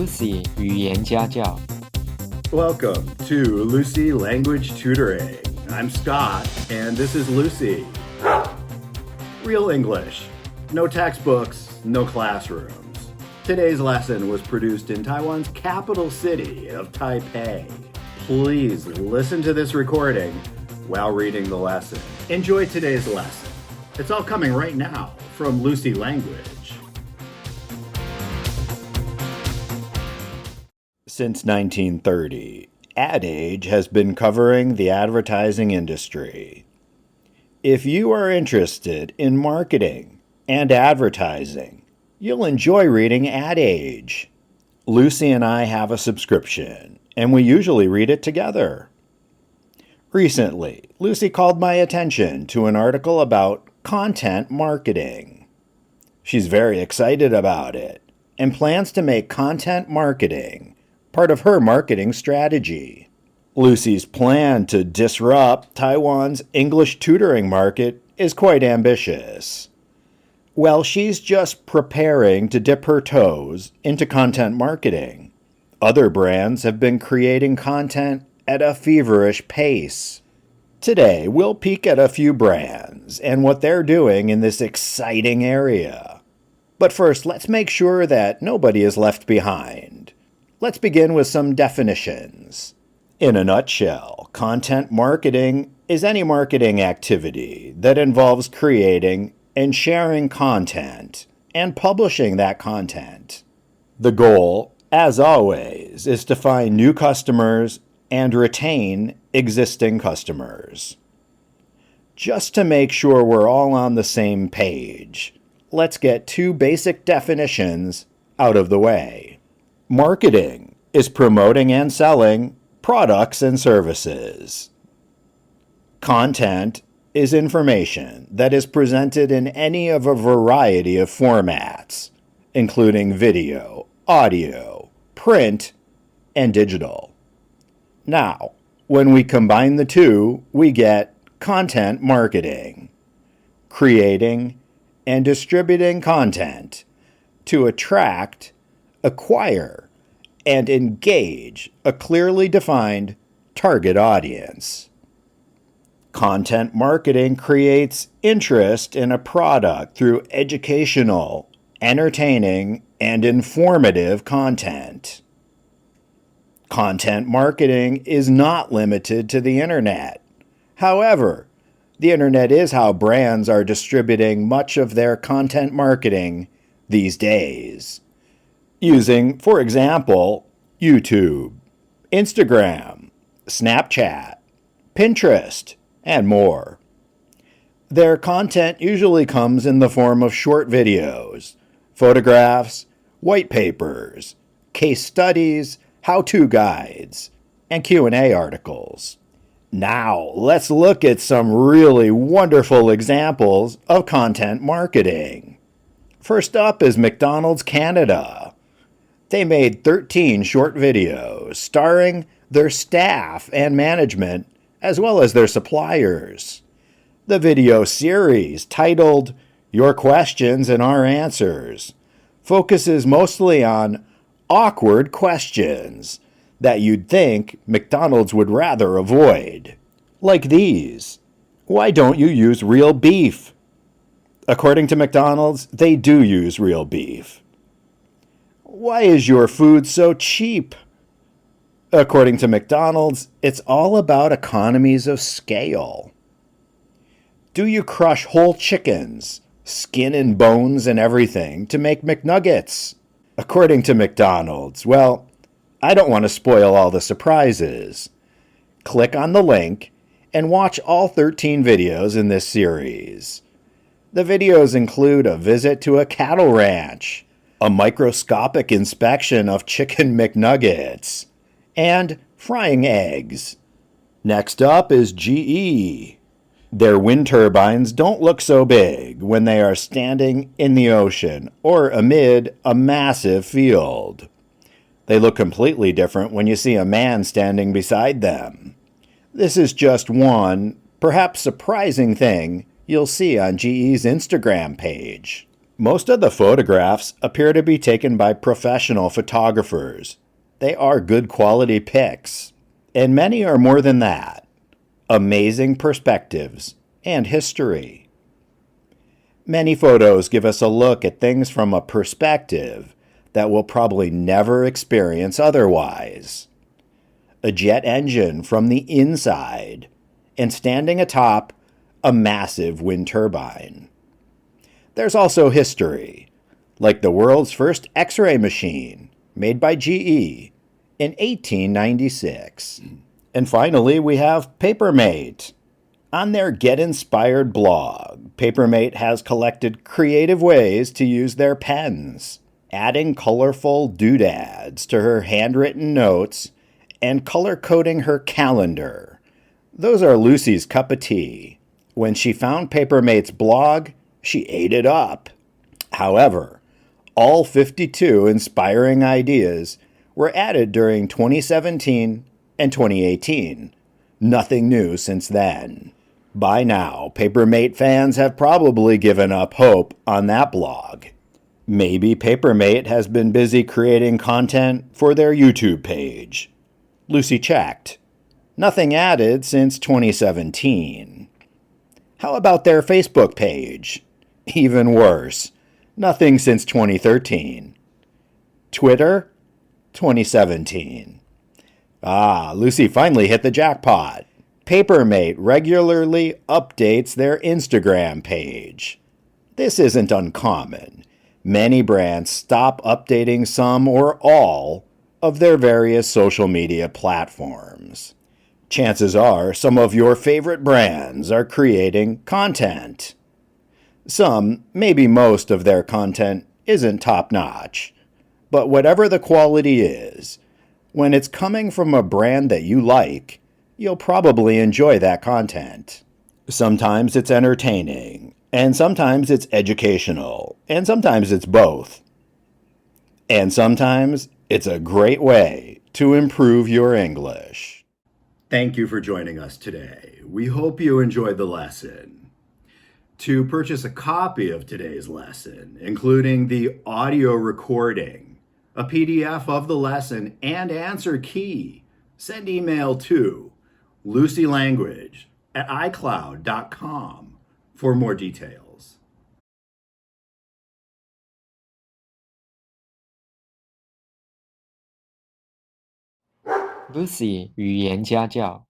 Lucy 语言家教。 Welcome to Lucy Language Tutoring. I'm Scott, and this is Lucy. Real English. No textbooks, no classrooms. Today's lesson was produced in Taiwan's capital city of Taipei. Please listen to this recording while reading the lesson. Enjoy today's lesson. It's all coming right now from Lucy Language. Since 1930, AdAge has been covering the advertising industry. If you are interested in marketing and advertising, you'll enjoy reading AdAge. Lucy and I have a subscription, and we usually read it together. Recently, Lucy called my attention to an article about content marketing. She's very excited about it and plans to make content marketing part of her marketing strategy. Lucy's plan to disrupt Taiwan's English tutoring market is quite ambitious. While she's just preparing to dip her toes into content marketing, other brands have been creating content at a feverish pace. Today, we'll peek at a few brands and what they're doing in this exciting area. But first, let's make sure that nobody is left behind. Let's begin with some definitions. In a nutshell, content marketing is any marketing activity that involves creating and sharing content and publishing that content. The goal, as always, is to find new customers and retain existing customers. Just to make sure we're all on the same page, let's get two basic definitions out of the way. Marketing is promoting and selling products and services. Content is information that is presented in any of a variety of formats, including video, audio, print, and digital. Now, when we combine the two, we get content marketing, creating and distributing content to attract, acquire, and engage a clearly defined target audience. Content marketing creates interest in a product through educational, entertaining, and informative content. Content marketing is not limited to the internet. However, the internet is how brands are distributing much of their content marketing these days, using, for example, YouTube, Instagram, Snapchat, Pinterest, and more. Their content usually comes in the form of short videos, photographs, white papers, case studies, how-to guides, and Q&A articles. Now, let's look at some really wonderful examples of content marketing. First up is McDonald's Canada. They made 13 short videos starring their staff and management, as well as their suppliers. The video series, titled Your Questions and Our Answers, focuses mostly on awkward questions that you'd think McDonald's would rather avoid. Like these: why don't you use real beef? According to McDonald's, they do use real beef. Why is your food so cheap? According to McDonald's, it's all about economies of scale. Do you crush whole chickens, skin and bones and everything, to make McNuggets? According to McDonald's, well, I don't want to spoil all the surprises. Click on the link and watch all 13 videos in this series. The videos include a visit to a cattle ranch, a microscopic inspection of chicken McNuggets, and frying eggs. Next up is GE. Their wind turbines don't look so big when they are standing in the ocean or amid a massive field. They look completely different when you see a man standing beside them. This is just one, perhaps surprising thing you'll see on GE's Instagram page. Most of the photographs appear to be taken by professional photographers. They are good quality pics, and many are more than that. Amazing perspectives and history. Many photos give us a look at things from a perspective that we'll probably never experience otherwise. A jet engine from the inside, and standing atop a massive wind turbine. There's also history, like the world's first X-ray machine, made by GE in 1896. And finally, we have Papermate. On their Get Inspired blog, Papermate has collected creative ways to use their pens, adding colorful doodads to her handwritten notes and color-coding her calendar. Those are Lucy's cup of tea. When she found Papermate's blog, she ate it up. However, all 52 inspiring ideas were added during 2017 and 2018. Nothing new since then. By now, Papermate fans have probably given up hope on that blog. Maybe Papermate has been busy creating content for their YouTube page. Lucy checked. Nothing added since 2017. How about their Facebook page? Even worse. Nothing since 2013. Twitter? 2017. Lucy finally hit the jackpot. Papermate regularly updates their Instagram page. This isn't uncommon. Many brands stop updating some or all of their various social media platforms. Chances are some of your favorite brands are creating content. Some, maybe most of their content isn't top-notch. But whatever the quality is, when it's coming from a brand that you like, you'll probably enjoy that content. Sometimes it's entertaining, and sometimes it's educational, and sometimes it's both. And sometimes it's a great way to improve your English. Thank you for joining us today. We hope you enjoyed the lesson. To purchase a copy of today's lesson, including the audio recording, a PDF of the lesson, and answer key, send email to lucylanguage@icloud.com for more details. Lucy 语言家教。